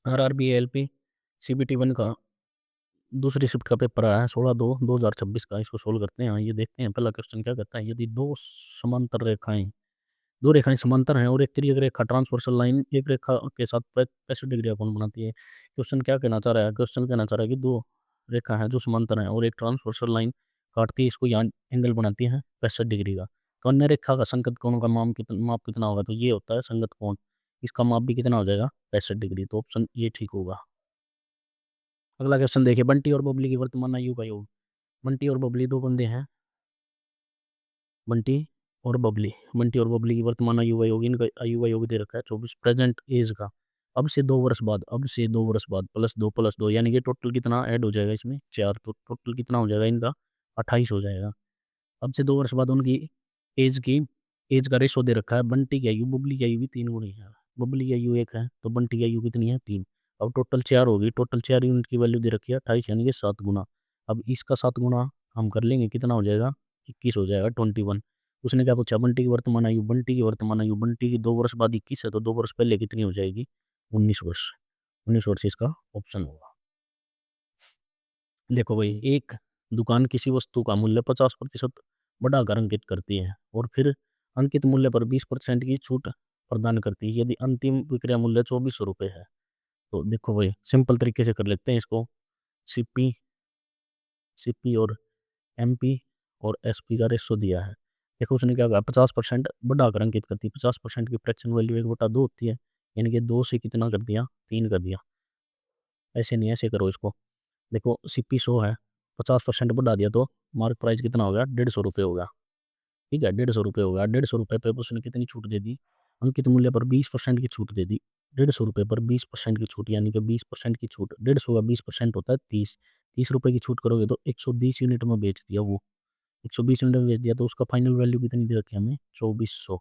RRBI LP CBT 1 का दूसरी shift का पेपर आया है 16/2/2026 का। इसको सोल्व करते हैं। ये देखते हैं पहला क्वेश्चन क्या कहता है। यदि दो रेखाएं समांतर हैं और एक तिर्यक रेखा ट्रांसवर्सल लाइन एक रेखा के साथ 65 डिग्री का कोण बनाती है। क्वेश्चन क्या कहना चाह रहा है? क्वेश्चन कहना चाह रहा है कि दो रेखा है जो समांतर है और एक ट्रांसवर्सल लाइन काटती है, इसको यहाँ एंगल बनाती है 65 डिग्री का। तो अन्य रेखा का संगत कोण का माप कितना होगा? तो ये होता है संगत कोण। इसका माप भी कितना हो जाएगा? 65 डिग्री। तो ऑप्शन ये ठीक होगा। अगला क्वेश्चन देखिए, बंटी और बबली की वर्तमान आयु का योग। बंटी और बबली दो बंदे हैं। बंटी बंटी और बबली की वर्तमान आयु का योग, इनका आयु का योग दे रखा है 24 प्रेजेंट एज का। अब से 2 वर्ष बाद +2 यानी कि टोटल कितना ऐड हो जाएगा इसमें? 4। तो टोटल कितना हो जाएगा इनका? 28 हो जाएगा। अब से 2 वर्ष बाद उनकी एज की एज का रेशो दे रखा है। बंटी की आयु बबली की आयु भी 3 गुनी है। बबली की आयु 1 है तो बंटी की आयु कितनी है? 3। अब टोटल 4 होगी। टोटल 4 यूनिट की वैल्यू दे रखी है 28 यानी कि 7 गुना। अब इसका 7 गुना हम कर लेंगे, कितना हो जाएगा? 21 हो जाएगा, 21। उसने क्या पूछा? बंटी की 2 वर्ष बाद 21 है तो 2 वर्ष पहले कितनी हो जाएगी? 19 वर्ष। 19 वर्ष इसका ऑप्शन होगा। देखो भाई, एक दुकान किसी वस्तु का मूल्य 50% बढ़ाकर अंकित करती है और फिर अंकित मूल्य पर 20% की छूट प्रदान करती है। यदि अंतिम विक्रय मूल्य 2400 रुपये है तो देखो भाई, सिंपल तरीके से कर लेते हैं इसको। सीपी सीपी और एमपी और एसपी का रेशो दिया है। देखो उसने क्या कहा? 50% बढ़ाकर अंकित करती है। 50% की फ्रैक्शन वैल्यू 1/2 होती है, यानी कि 2 से कितना कर दिया? 3 कर दिया। ऐसे नहीं, ऐसे करो इसको। देखो सीपी 100 है, 50% बढ़ा दिया तो मार्क प्राइस कितना हो गया? 150 रुपये हो गया। ठीक है, 150 रुपये हो गया। 150 रुपये पे उसने कितनी छूट दे दी? अंकित मूल्य पर 20% की छूट दे दी। 150 रुपये पर 20% की छूट, यानी कि 20% की छूट 150 का 20% होता है 30। 30 रुपये की छूट करोगे तो 120 यूनिट में बेच दिया वो। 120 यूनिट में बेच दिया तो उसका फाइनल वैल्यू कितनी दे रखी है हमें? 2400।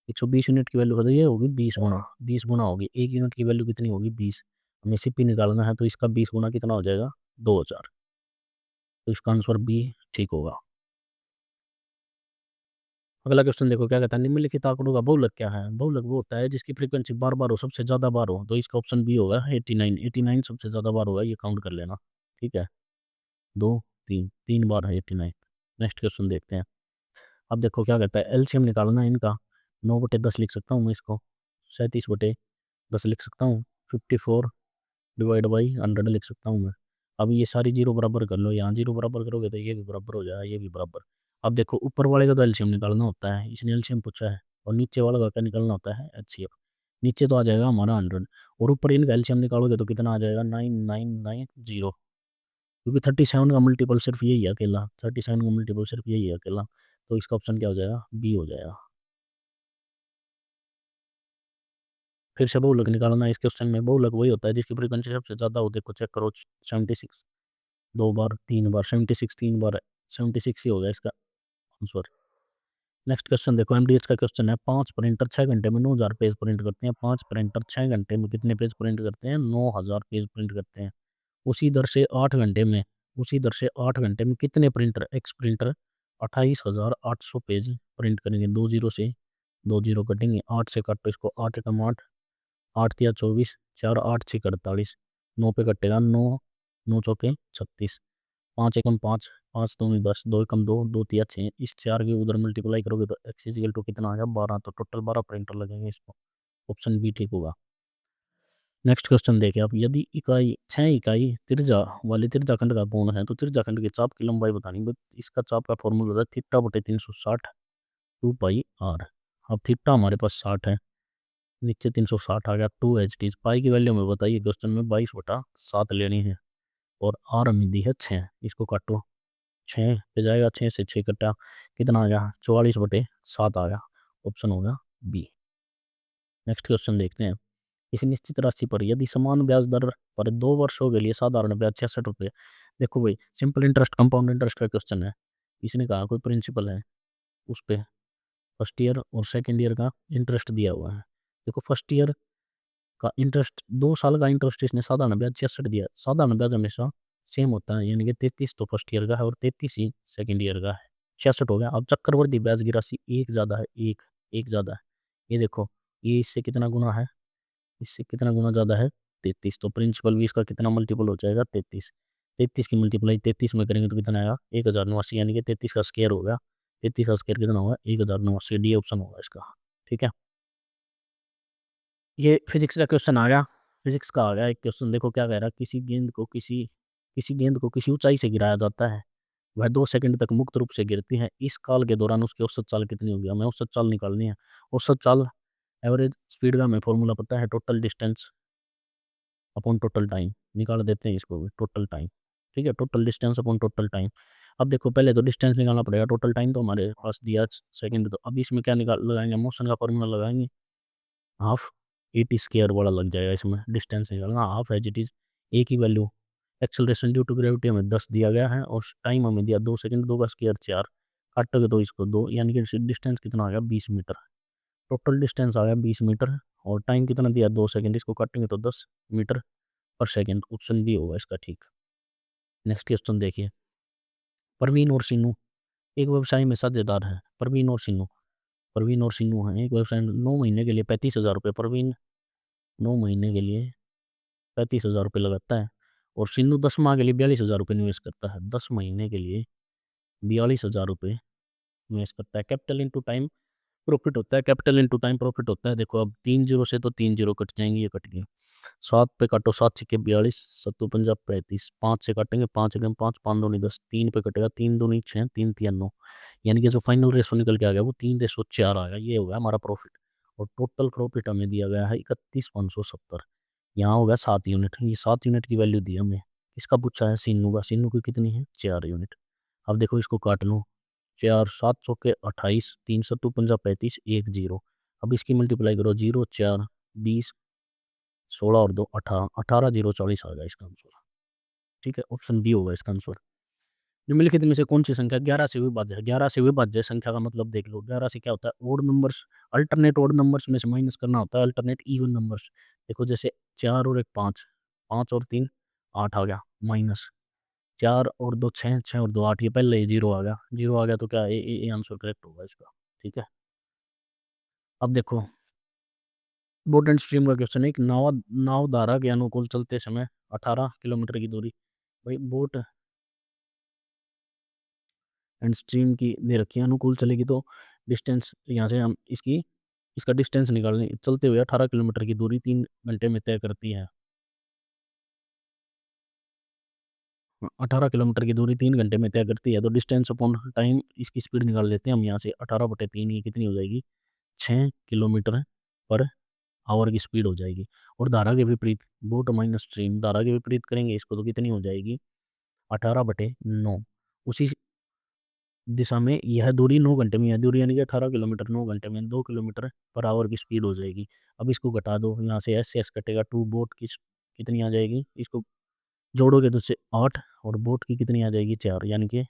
120 यूनिट की वैल्यू ये होगी 20 गुना। 20 गुना होगी। एक यूनिट की वैल्यू कितनी होगी? 20। हमें सीपी निकालना है तो इसका 20 गुना कितना हो जाएगा? 2000। तो इसका आंसर बी ठीक होगा। अगला क्वेश्चन देखो क्या कहता है। निम्नलिखित आंकड़ों का बहुलक क्या है? बहुलक वो होता है जिसकी फ्रीक्वेंसी बार बार हो, सबसे ज्यादा बार हो। तो इसका ऑप्शन बी होगा 89। 89 सबसे ज्यादा बार होगा, ये काउंट कर लेना। ठीक है, 2 3 3 बार है 89। नेक्स्ट क्वेश्चन देखते हैं। अब देखो क्या कहता है, एलसीएम निकालना है इनका। 9/10 लिख सकता हूँ मैं इसको। 37/10 लिख सकता हूँ। 54 डिवाइड बाई 100 लिख सकता हूँ मैं। अब ये सारी जीरो बराबर कर लो। यहाँ जीरो बराबर करोगे तो ये भी बराबर हो जाएगा, ये भी बराबर। अब देखो ऊपर वाले का तो एलसीएम निकालना होता है, इसने एलसीएम पूछा है। और नीचे वाला का क्या निकालना होता है? एचसीएफ। नीचे तो आ जाएगा हमारा 100 और ऊपर इनका एलसीएम निकालोगे तो कितना आ जाएगा? 9990। क्योंकि 37 का मल्टीपल सिर्फ यही है अकेला। 37 का मल्टीपल सिर्फ यही है अकेला। तो इसका ऑप्शन क्या हो जाएगा? बी हो जाएगा। फिर से बहुलक निकालना है इस क्वेश्चन में। बहुलक वही होता है जिसकी फ्रीक्वेंसी सबसे ज़्यादा हो। देखो चेक करो, 76 2 बार 3 बार, 76 3 बार है। 76 ही हो गया इसका आंसर। नेक्स्ट क्वेश्चन देखो, एमडीएस का क्वेश्चन है। 5 प्रिंटर 6 घंटे में 9000 पेज प्रिंट करते हैं। 5 प्रिंटर 6 घंटे में कितने पेज प्रिंट करते हैं? 9000 पेज प्रिंट करते हैं। उसी दर से 8 घंटे में उसी दर से 8 घंटे में कितने printer x printer 28,800 page print करेंगे? 2 जीरो से 2 जीरो कटेंगे। 8 से काटो इसको। 8 एकम 8, 8 तिया 24, 4 8 6 48, 9 पे कटेगा 9, 9 चौके 36, 5 एकम 5, 5 दूनी 10, 2 एकम 2, 2 तिया 6। इस 4 के उधर मल्टीप्लाई करोगे तो एक्स इजिकल टू कितना आ गया? 12। तो टोटल 12 प्रिंटर लगेंगे इसको। ऑप्शन बी ठीक होगा। नेक्स्ट क्वेश्चन देखिए आप। यदि 6 इकाई त्रिज्या वाले त्रिज्याखंड का कोण है तो त्रिज्याखंड के चाप की लंबाई बतानी। बट इसका चाप का फॉर्मूला होता है थीटा/360 2 पाई आर। अब थीटा हमारे पास 60 है, नीचे 360 आ गया। 2 पाई की वैल्यू में बताइए क्वेश्चन में 22/7 लेनी है और आर हमें दी है 6। इसको काटो, 6 पे जाएगा, 6 से 6 कटा कितना आ गया? 44/7 आ गया। ऑप्शन होगा बी। नेक्स्ट क्वेश्चन देखते हैं। किसी निश्चित राशि पर यदि समान ब्याज दर पर 2 वर्षों के लिए साधारण ब्याज 66 रुपये। देखो भाई, सिंपल इंटरेस्ट कंपाउंड इंटरेस्ट का क्वेश्चन है। इसने कहा कोई प्रिंसिपल है, उस पे फर्स्ट ईयर और सेकेंड ईयर का इंटरेस्ट दिया हुआ है। देखो फर्स्ट ईयर का इंटरेस्ट 2 साल का इंटरेस्ट इसने साधारण ब्याज 66 दिया। साधारण ब्याज हमेशा सेम होता है, यानी कि 33 तो फर्स्ट ईयर का है और 33 ही सेकेंड ईयर का है। 66 हो गया। अब चक्रवर्ती ब्याज की राशि एक ज़्यादा है, एक ज़्यादा है। ये देखो, ये इससे कितना गुना है? इससे कितना गुना ज़्यादा है? 33, तो प्रिंसिपल भी इसका कितना मल्टीपल हो जाएगा 33। 33 की मल्टीप्लाई 33 में करेंगे तो कितना आएगा 1089, यानी कि 33 का स्क्वायर हो गया। 33 का स्क्वायर कितना होगा 1089, डी ऑप्शन होगा इसका। ठीक है, ये फिजिक्स का क्वेश्चन आ गया। फिजिक्स का आ गया एक क्वेश्चन, देखो क्या कह रहा है, किसी गेंद को किसी ऊंचाई से गिराया जाता है, वह 2 सेकंड तक मुक्त रूप से गिरती है, इस काल के दौरान उसकी औसत चाल कितनी होगी। हमें औसत चाल निकालनी है। औसत चाल एवरेज स्पीड का हमें फॉर्मूला पता है, total distance upon total time. निकाल देते हैं इसको भी, टोटल टाइम। ठीक है, total distance upon total time. अब देखो पहले तो डिस्टेंस निकालना पड़ेगा, टोटल टाइम तो हमारे पास दिया सेकंड, तो अब इसमें क्या निकाल लगाएंगे, मोशन का फॉर्मूला लगाएंगे, हाफ ए टी स्क्वायर वाला लग जाएगा इसमें। डिस्टेंस निकालना, half as it is a की value, acceleration due to gravity हमें 10 दिया गया है, और टाइम हमें दिया 2 सेकंड, 2 का स्क्वायर 4, काटोगे तो इसको 2, यानी कि डिस्टेंस कितना आ गया 20 मीटर। टोटल डिस्टेंस आ गया 20 मीटर, और टाइम कितना दिया 2 सेकंड, इसको काटेंगे तो 10 मीटर पर सेकंड। ऑप्शन बी होगा इसका ठीक। नेक्स्ट क्वेश्चन देखिए, परवीन और सिन्नू एक व्यवसाय में साझेदार है। परवीन और सिन्नू हैं एक व्यवसाय में, 9 महीने के लिए 35,000 रुपये परवीन 9 महीने के लिए 35,000 रुपये लगाता है, और सिन्नू 10 माह के लिए 42,000 रुपये निवेश करता है। 10 महीने के लिए 42,000 रुपये निवेश करता है। कैपिटल इंटू टाइम प्रॉफिट होता है, कैपिटल इंटू टाइम प्रॉफिट होता है। देखो अब 3 जीरो से तो 3 जीरो कट जाएंगे, ये कट गए। 7 पे काटो, 7 छिके 42, 7 पंजा 35, 5 से काटेंगे, 5 एकम 5, 5 दूनी 10, 3 पे कटेगा, 3 दूनी 6, 3 तिया 9, यानी कि जो फाइनल रेशो निकल के आ गया वो 3:4 आ गया। ये हो गया हमारा प्रॉफिट, और टोटल प्रॉफिट हमें दिया गया है 31,570। यहाँ होगा 7 यूनिट, ये 7 यूनिट की वैल्यू दी हमें। इसका पूछा है सिन्नू का, सिन्नू की कितनी है 4 यूनिट। अब देखो इसको काट लो, 4 7 चौके 28, 3 सत्तू पंजा 35, 1 जीरो। अब इसकी मल्टीप्लाई करो, 0 4 20, 16 और 2 18, 18 0 40 आ गया इसका आंसर। ठीक है, ऑप्शन बी होगा इसका आंसर। निम्नलिखित में से कौन सी संख्या 11 से विभाज्य है। 11 से विभाज्य संख्या का मतलब देख लो, 11 से क्या होता है, odd numbers, alternate odd numbers में से माइनस करना होता है अल्टरनेट इवन नंबर्स। देखो जैसे 4 और 1 5, 5 और 3 8 आ गया, माइनस 4 और 2 6, 6 और 2 8, ये पहले ही जीरो आ गया, जीरो आ गया तो क्या ए आंसर करेक्ट होगा इसका। ठीक है, अब देखो बोट एंड स्ट्रीम का क्वेश्चन है, एक नाव धारा के अनुकूल चलते समय 18 किलोमीटर की दूरी। भाई बोट एंड स्ट्रीम की दे रखी है, अनुकूल चलेगी तो डिस्टेंस यहाँ से हम इसका डिस्टेंस निकालने, चलते हुए 18 किलोमीटर की दूरी 3 घंटे में तय करती है। 18 किलोमीटर की दूरी 3 घंटे में तय करती है, तो डिस्टेंस अपॉन टाइम, इसकी स्पीड निकाल लेते हैं हम यहाँ से। 18/3 ये कितनी हो जाएगी 6 किलोमीटर पर आवर की स्पीड हो जाएगी। और धारा के विपरीत, बोट माइनस स्ट्रीम, धारा के विपरीत करेंगे इसको तो कितनी हो जाएगी 18/9। उसी दिशा में यह दूरी 9 घंटे में, यह दूरी यानी कि 18 किलोमीटर 9 घंटे में 2 किलोमीटर पर आवर की स्पीड हो जाएगी। अब इसको घटा दो, यहाँ से एस से एस कटेगा, टू बोट की कितनी आ जाएगी, इसको जोड़ोगे तो से 8, और बोट की कितनी आ जाएगी 4, यानी कि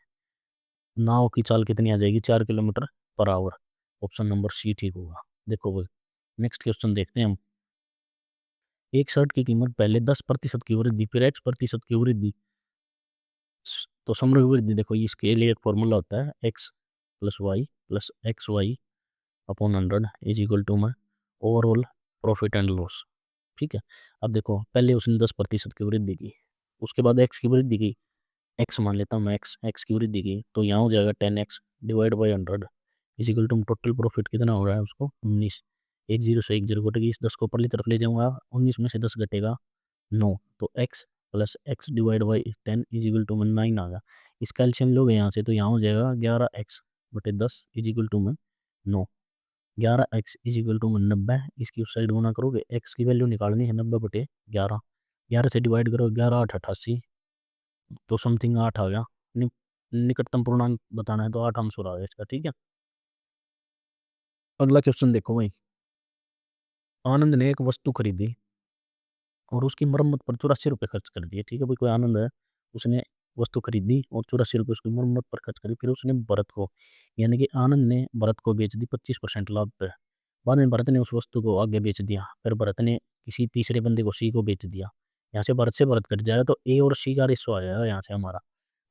नाव की चाल कितनी आ जाएगी 4 kilometre per hour. Option number C ठीक होगा। देखो वो नेक्स्ट क्वेश्चन देखते हैं हम। एक शर्ट की कीमत पहले 10% की वृद्धि फिर x% की वृद्धि, तो समग्र वृद्धि, देखो इसके लिए एक फॉर्मूला होता है, x plus y plus x y upon 100 is equal to में ओवरऑल प्रॉफिट एंड लॉस। ठीक है, अब देखो पहले उसने 10% की वृद्धि की, उसके बाद एक्स की वृद्धि की, एक्स मान लेता हूँ मैं, एक्स एक्स की वृद्धि की, तो यहाँ हो जाएगा 10x divide by 100 is equal to total profit कितना हो रहा है उसको 19। एक जीरो से एक जीरो घटेगी, इस 10 को ऊपरली तरफ ले जाऊँगा, 19 में से 10 घटेगा 9, तो x plus x divide by 10 is equal to में 9 आ गया। इसका एलसीएम लोगे यहाँ से तो यहाँ हो जाएगा 11x/10 इज इक्वल टू में 9। 11x इज इक्वल टू में 90, इसकी उस साइड गुना करोगे, x की वैल्यू निकालनी है 90/11, 11 से डिवाइड करो, 11 8 88, तो समथिंग 8 आ गया। नि, निकटतम पूर्णांक बताना है तो 8 आंसर आ गया इसका। ठीक है, अगला क्वेश्चन देखो भाई, आनंद ने एक वस्तु खरीदी और उसकी मरम्मत पर 84 रुपये खर्च कर दिए। ठीक है भाई, कोई आनंद है, उसने वस्तु खरीदी और 84 रुपये उसकी मरम्मत पर खर्च करी, फिर उसने भरत को, यानी कि आनंद ने भरत को बेच दी 25% लाभ पे। बाद में भरत ने उस वस्तु को आगे बेच दिया, फिर भरत ने किसी तीसरे बंदे को सी को बेच दिया। यहाँ से भरत कट जाएगा तो ए और सी का रेशो आ जाएगा यहाँ से हमारा।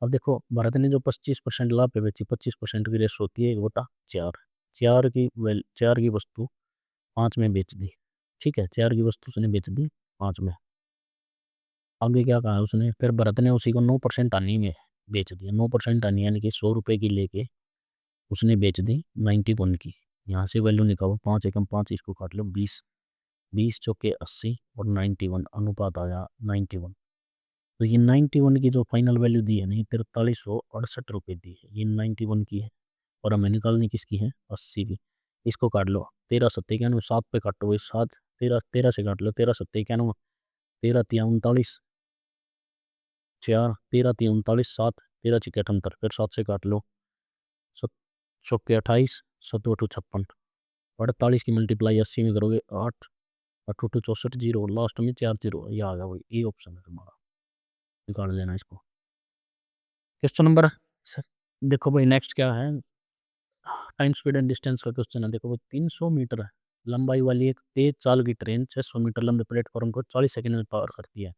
अब देखो भरत ने जो 25% लाभ पे बेची, 25% की रेशो होती है 1/4, 4 की वस्तु 5 में बेच दी। ठीक है, 4 की वस्तु उसने बेच दी 5 में, आगे क्या कहा उसने, फिर भरत ने उसी को 9% आनी में बेच दिया। 9% आनी यानी कि 100 रुपये की लेके उसने बेच दी 91 की। यहाँ से वैल्यू निकालो, 5 एकम 5, इसको काट लो 20, 20 चौके 80 और 91 अनुपात आया 91। तो ये 91 की जो फाइनल वैल्यू दी है ना, ये 4368 रुपये दी है, ये 91 की है। और हमें निकालनी किसकी है, 80 की। इसको काट लो, 13 सत्ते 91, 7 पे काटो भाई 7, 13 13 से काट लो, 13 सत्ते 91, 13 3 39, 4, 13 3 39, 7, 13 6 78, फिर 7 से काट लो, 7 चौके 28, 7 8 56, 48 की मल्टीप्लाई 80 में करोगे 8, 8 64, जीरो लास्ट में 4 जीरो, ये आ गया भाई, ये ऑप्शन है तुम्हारा, निकाल लेना इसको। क्वेश्चन नंबर देखो भाई नेक्स्ट क्या है, टाइम स्पीड एंड डिस्टेंस का क्वेश्चन है। देखो भाई 300 मीटर लंबाई वाली एक तेज चाल की ट्रेन 600 मीटर लंबे प्लेटफॉर्म को 40 सेकंड में पार करती है।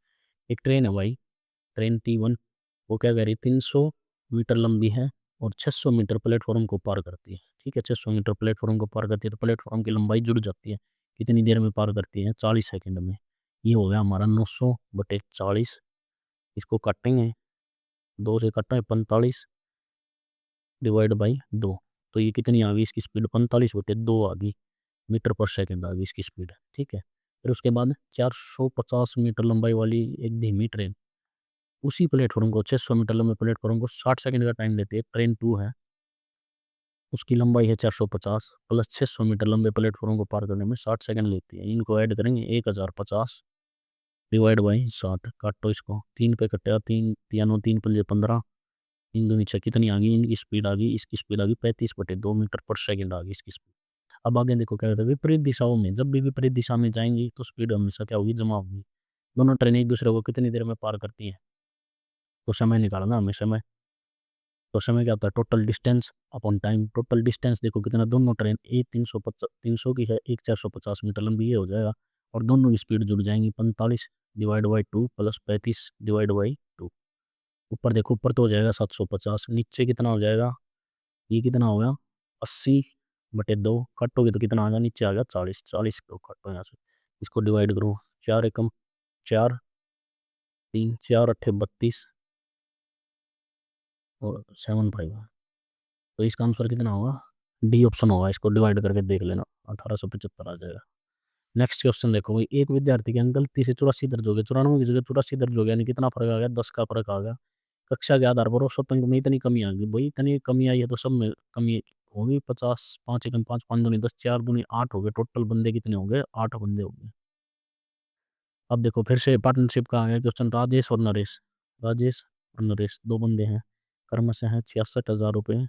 एक ट्रेन है भाई, ट्रेन T1, वो क्या कह रही है, 300 मीटर लंबी है और 600 मीटर प्लेटफॉर्म को पार करती है। ठीक है, 600 मीटर प्लेटफॉर्म को पार करती है तो प्लेटफॉर्म की लंबाई जुड़ जाती है, कितनी देर में पार करती है, 40 सेकंड में। ये हो गया हमारा 900/40, इसको काटेंगे, 2 से काटा है 45 डिवाइड बाई 2, तो ये कितनी आ गई इसकी स्पीड, 45/2 आ गई मीटर पर सेकंड आ गई इसकी स्पीड। ठीक है, फिर उसके बाद 450 मीटर लंबाई वाली एक धीमी ट्रेन उसी प्लेटफॉर्म को, 600 मीटर लंबे प्लेटफॉर्म को 60 सेकंड का टाइम लेती है। ट्रेन 2 है, उसकी लंबाई है 450 प्लस 600 मीटर लंबे प्लेटफॉर्म को पार करने में 60 सेकंड लेती है। इनको ऐड करेंगे, 1050 डिवाइड बाई 7, काटो इसको, 3 पे कटेगा, 3 3 3 पंजे 15, 3 दूनी 6, कितनी आ गई इनकी स्पीड, आ गई इसकी स्पीड आ गई 35/2 मीटर पर सेकंड आ गई इसकी स्पीड। अब आगे देखो क्या कहते हैं, विपरीत दिशाओं में, जब भी विपरीत दिशा में जाएंगी तो स्पीड हमेशा क्या होगी, जमा होगी। दोनों ट्रेन एक दूसरे को कितनी देर में पार करती हैं, तो समय निकालना हमें, समय, तो समय क्या होता है, total distance upon time. Total distance देखो कितना, दोनों ट्रेन एक 300 की है, एक 450 मीटर लंबी, ये हो जाएगा, और दोनों की स्पीड जुड़ जाएंगी, 45 divide by 2 plus 35 divide by 2। ऊपर देखो, ऊपर तो हो जाएगा 750, नीचे कितना हो जाएगा, ये कितना हो गया 80/2, काटोगे तो कितना आ गया, नीचे आ गया 40, 40 को काटो यहाँ से, इसको डिवाइड करो, 4 एकम 4, 3 4 अट्ठे 32 और 7 5, तो इसका आंसर कितना होगा, डी ऑप्शन होगा, इसको डिवाइड करके देख लेना, 1875 आ जाएगा। नेक्स्ट क्वेश्चन देखो भाई, एक विद्यार्थी के अंक गलती से 84 दर्ज हो गए, 94 की जगह 84 दर्ज हो गया, यानी कितना फर्क आ गया, 10 का फर्क आ गया। कक्षा के आधार पर औसत अंक में इतनी कमी आ गई, भाई इतनी कमी आई है तो सब में कमी होगी, 50, 5 एकम 5, 5 दूनी 10, 4 दूनी 8 हो गए, टोटल बंदे कितने हो गए, 8 बंदे हो गए। अब देखो फिर से पार्टनरशिप का आ गया क्वेश्चन, राजेश और नरेश, राजेश और नरेश दो बंदे हैं, क्रमशः है 66,000 रुपये,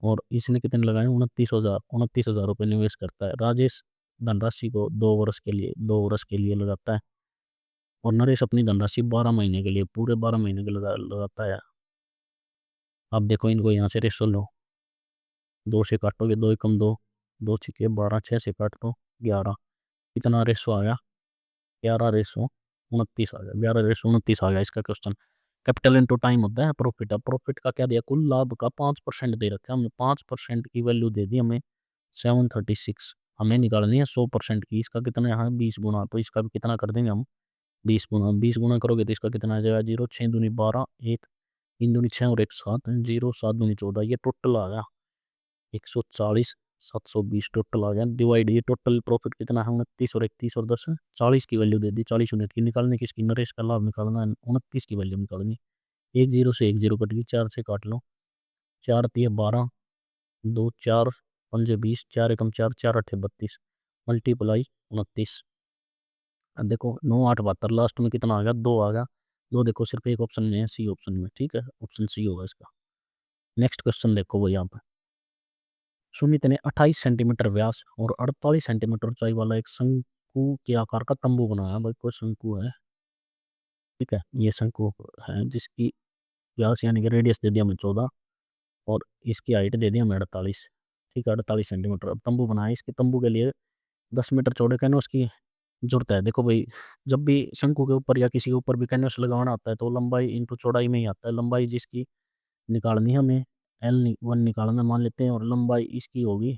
और इसने कितने लगाए, 29,000 रुपये निवेश करता है। राजेश धनराशि को 2 वर्ष के लिए, 2 वर्ष के लिए लगाता है, और नरेश अपनी धनराशि 12 महीने के लिए, पूरे 12 महीने के लगाता है। अब देखो इनको यहाँ से रेशो लो, 2 से काटोगे, 2 एकम 2, 2 छिके 12, 6 से काट दो 11, कितना रेशो आया, 11/29 आ गया, 11/29 आ गया इसका क्वेश्चन। कैपिटल इनटू टाइम होता है प्रॉफिट। अब प्रॉफिट का क्या दिया, कुल लाभ का 5% दे रखा है हमने, 5% की वैल्यू दे दी हमें 736, हमें निकालनी है 100% की, इसका कितना यहाँ 20 गुना, तो इसका भी कितना कर देंगे हम 20 गुना, 20 गुना करोगे तो इसका कितना आ जाएगा, 0 6 दूनी 12, 1 3 दूनी 6 और 1 7, 0 7 दूनी 14, ये टोटल आ गया 140, 720 टोटल आ गया। डिवाइड, ये टोटल प्रॉफिट कितना है 29 और 31 और 10, 40 की वैल्यू दे दी, 40 यूनिट की निकालने की, इसकी नरेश का लाभ निकालना है, 29 की वैल्यू निकालनी, एक जीरो से एक जीरो कट गई, 4 से काट लो, 4 तिया 12, 2 4 पंजे 20, 4 एकम 4, 4 अट्ठे 32, मल्टीप्लाई 29। अब देखो 9 8 72, लास्ट में कितना आ गया, 2 आ गया, 2 देखो सिर्फ एक ऑप्शन में है, सी ऑप्शन में, ठीक है, ऑप्शन सी होगा इसका। नेक्स्ट क्वेश्चन देखो वो यहाँ पर, सुमित ने 28 सेंटीमीटर व्यास और 48 सेंटीमीटर ऊंचाई वाला एक शंकु के आकार का तंबू बनाया। भाई कोई शंकु है, ठीक है, ये शंकु है जिसकी व्यास यानी कि रेडियस दे दिया हमें 14, और इसकी हाइट दे दी हमें 48, ठीक है, 48 सेंटीमीटर। अब तंबू बनाया, इसके तंबू के लिए 10 मीटर चौड़े कैनवस की जरूरत है। देखो भाई, जब भी शंकु के ऊपर या किसी के ऊपर भी कैनवस लगाना आता है तो लंबाई इंटू चौड़ाई में ही आता है। लंबाई जिसकी निकालनी है हमें, L1 निकालना मान लेते हैं, और लंबाई इसकी होगी,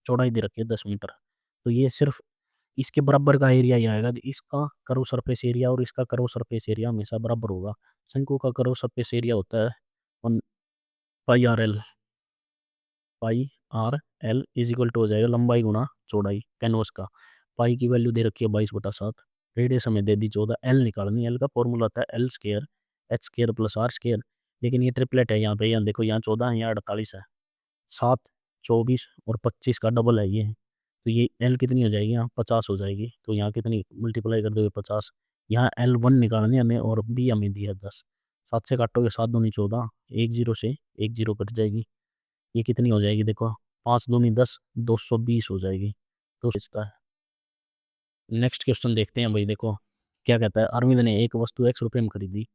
चौड़ाई दे रखी है 10 मीटर, तो ये सिर्फ इसके बराबर का एरिया ही आएगा, इसका कर्व सरफेस एरिया और इसका कर्व सरफेस एरिया हमेशा बराबर होगा। शंकु का कर्व सरफेस एरिया होता है 1 pi R L, pi R L is equal to हो जाएगा लंबाई गुना चौड़ाई कैनवस का। पाई की वैल्यू दे रखी है 22/7, रेडियस हमें दे दी 14, एल निकालनी, एल का फॉर्मूला आता है L square H square plus R square. लेकिन ये ट्रिपलेट है यहाँ पे, यहाँ देखो यहाँ 14 है, यहाँ 48 है, 7, 24 और 25 का डबल है ये। तो ये एल कितनी हो जाएगी, यहाँ 50 हो जाएगी। तो यहाँ कितनी मल्टीप्लाई कर दोगे 50, यहाँ एल 1 निकालनी है हमें और बी हमें दिया 10। 7 से काटोगे 7 दूनी 14, एक जीरो से एक जीरो कट जाएगी, ये कितनी हो जाएगी देखो 5 दूनी 10, 220 हो जाएगी। तो इसका है। नेक्स्ट क्वेश्चन देखते हैं भाई, देखो क्या कहता है। अरविंद ने एक वस्तु ₹X में खरीदी,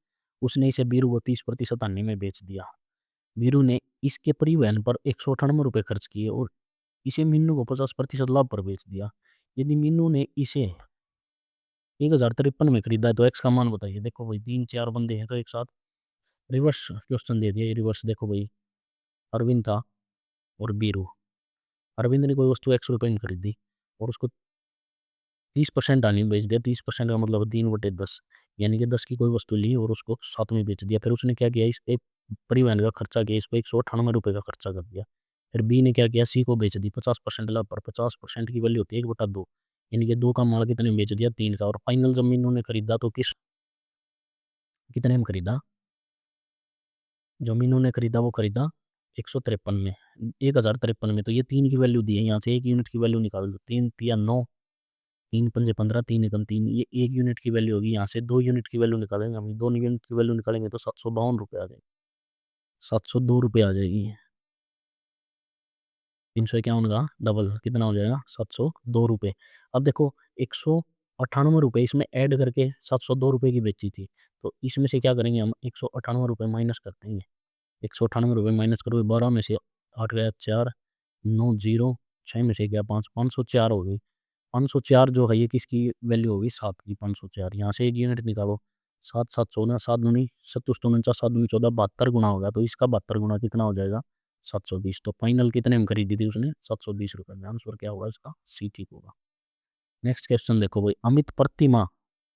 उसने इसे बीरू को 30% हानि में बेच दिया। बीरू ने इसके परिवहन पर ₹198 खर्च किए और इसे मीनू को 50% लाभ पर बेच दिया। यदि मीनू ने इसे 1053 में खरीदा है तो एक्स का मान बताइए। देखो भाई 3-4 बंदे हैं तो एक साथ रिवर्स क्वेश्चन दे दिया। रिवर्स देखो भाई, अरविंद था और बीरू। अरविंद ने कोई वस्तु ₹100 में खरीदी और उसको 30% हानि में बेच दिया। 30% का मतलब 3/10, यानी कि 10 की कोई वस्तु ली और उसको 7 में बेच दिया। फिर उसने क्या किया, इस पे परिवहन का खर्चा किया, इस पर ₹198 का खर्चा कर दिया। फिर बी ने क्या किया, सी को बेच दी 50% लाभ पर। 50% की वैल्यू होती है 1/2, यानी कि 2 का माल कितने में बेच दिया, 3 का। और फाइनल जब मीनू ने खरीदा तो कितने में खरीदा, जो मीनू ने खरीदा वो खरीदा 153 में, 1053 में। तो ये 3 की वैल्यू दी है, यहाँ से 1 यूनिट की वैल्यू निकाल दो। 3 तिया 9, 3 पंजे 15, 3 एकम 3, ये 1 यूनिट की वैल्यू होगी। यहाँ से 2 यूनिट की वैल्यू निकालेंगे हम, 2 यूनिट की वैल्यू निकालेंगे तो ₹752 आ जाएगी, ₹702 आ जाएगी। 351 का डबल कितना हो जाएगा, ₹702। अब देखो ₹198 इसमें ऐड करके ₹702 की बेची थी, तो इसमें से क्या करेंगे हम, ₹198 माइनस कर देंगे। ₹198 माइनस करोगे, 12 में से 8 गया 4, 9 जीरो, 6 में से गया 5, 504 हो गई। 504 जो है ये किसकी वैल्यू होगी, 7 की। 504 यहाँ से एक यूनिट निकालो, 7 7 14, 7 दूनी 7 7 दूनी 14, 72 गुना होगा। तो इसका 72 गुना कितना हो जाएगा, 720। तो फाइनल कितने में खरीदी थी उसने, ₹720 में। आंसर क्या होगा इसका, सी ठीक होगा। नेक्स्ट क्वेश्चन देखो भाई, अमित प्रति माह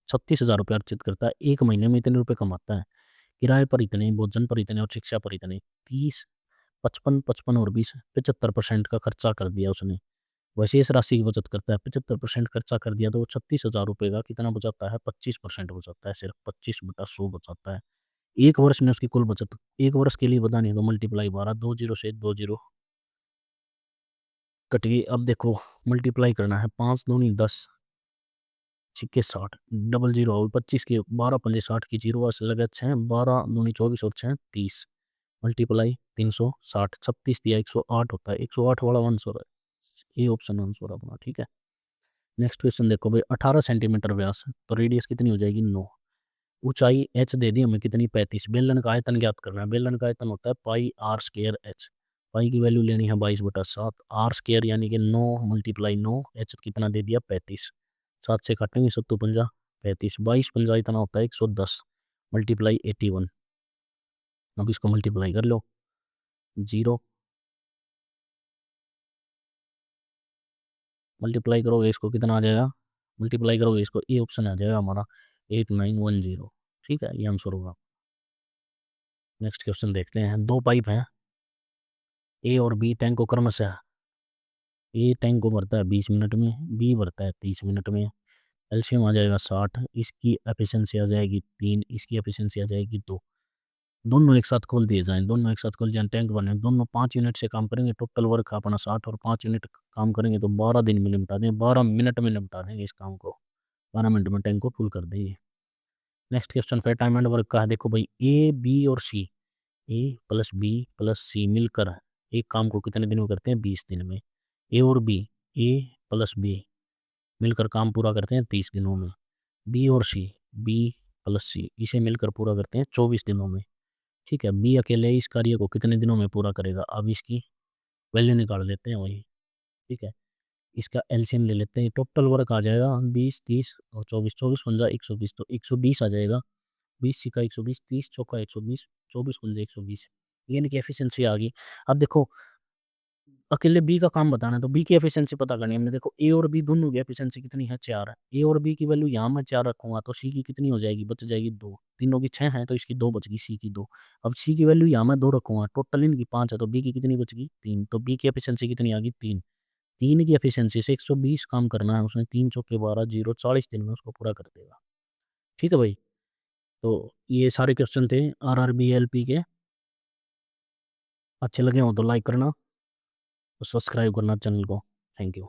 ₹36,000 अर्जित करता है, एक महीने में इतने रुपए कमाता है। किराए पर इतने, भोजन पर इतने और शिक्षा पर इतने। 30, 55, 55 और 20, 75% का खर्चा कर दिया उसने। वैसे इस राशि की बचत करता है, 75% खर्चा कर दिया तो वो ₹36,000 का कितना बचाता है, 25% बचाता है, सिर्फ 25/100 बचाता है। एक वर्ष में उसकी कुल बचत, एक वर्ष के लिए बतानी है तो मल्टीप्लाई 12, 2 जीरो से 2 जीरो कट गई। अब देखो मल्टीप्लाई करना है, 5 दूनी 10, छिक्के 60, डबल जीरो हो 25 के, 12 पंजे 60 की जीरो से लगे 6, 12 दूनी 24 और 6 30, मल्टीप्लाई 360, 36 दिया 108 होता है, 108 वाला आंसर है, ये ऑप्शन आंसर अपना, ठीक है। नेक्स्ट क्वेश्चन देखो भाई, 18 सेंटीमीटर व्यास तो रेडियस कितनी हो जाएगी, 9। ऊंचाई h दे दी हमें कितनी, 35। बेलन का आयतन ज्ञात करना है। बेलन का आयतन होता है पाई आर स्केयर एच। पाई की वैल्यू लेनी है 22/7, आर स्केयर यानी कि 9 मल्टीप्लाई 9, एच कितना दे दिया 35। 7 से काटेंगे 7 पंजा 35, 22 पंजा इतना होता है 110, मल्टीप्लाई 81। अब इसको मल्टीप्लाई कर लो, जीरो मल्टीप्लाई करोगे इसको कितना आ जाएगा, मल्टीप्लाई करोगे इसको, ए ऑप्शन आ जाएगा हमारा 8910, ठीक है, ये आंसर होगा। नेक्स्ट क्वेश्चन देखते हैं, दो पाइप हैं ए और बी, टैंक को क्रमशः ए टैंक को भरता है 20 मिनट में, बी भरता है 30 मिनट में। एलसीएम आ जाएगा 60, इसकी एफिशिएंसी आ जाएगी 3, इसकी एफिशिएंसी आ जाएगी 2। दोनों एक साथ खोल दिए जाएं, दोनों एक साथ खोल जाएं, टैंक बने, दोनों 5 यूनिट से काम करेंगे, टोटल वर्क अपना 60 और 5 यूनिट काम करेंगे तो 12 दिन में निपटा दें, 12 मिनट में निपटा देंगे इस काम को, 12 मिनट में टैंक को फुल कर देंगे। नेक्स्ट क्वेश्चन फिर टाइम एंड वर्क का है। देखो भाई ए बी और सी, ए प्लस बी प्लस सी मिलकर एक काम को कितने दिन में करते हैं, 20 दिन में। ए और बी, ए प्लस बी मिलकर काम पूरा करते हैं 30 दिनों में। बी और सी, बी प्लस सी इसे मिलकर पूरा करते हैं 24 दिनों में, ठीक है। बी अकेले इस कार्य को कितने दिनों में पूरा करेगा, अब इसकी वैल्यू निकाल लेते हैं वही, ठीक है। इसका एलसीएम ले लेते हैं, टोटल वर्क आ जाएगा 20, 30 और 24, 24 पंजा 120, तो 120 आ जाएगा। 20 सिक्का 120, 30 चौका 120, 24 पंजे 120, यानी कि एफिशिएंसी आ गई। अब देखो अकेले बी का काम बताना है, तो बी की एफिशिएंसी पता करनी है हमने। देखो ए और बी दोनों की एफिशिएंसी कितनी है, 4 है। ए और बी की वैल्यू यहाँ मैं 4 रखूँगा तो सी की कितनी हो जाएगी, बच जाएगी 2। तीनों की 6 है तो इसकी 2 बच गई, सी की 2। अब सी की वैल्यू यहाँ मैं 2 रखूँगा, टोटल इनकी 5 है तो बी की कितनी बच गई, 3। तो बी की एफिशिएंसी कितनी आ गई, 3। 3 की एफिशिएंसी से 120 काम करना है उसने, 3 चौके 12, 0 40 दिन में उसको पूरा कर देगा। ठीक है भाई। तो ये सारे क्वेश्चन थे आरआरबी एलपी के। अच्छे लगे हो तो लाइक करना, सब्सक्राइब करना चैनल को। Thank you.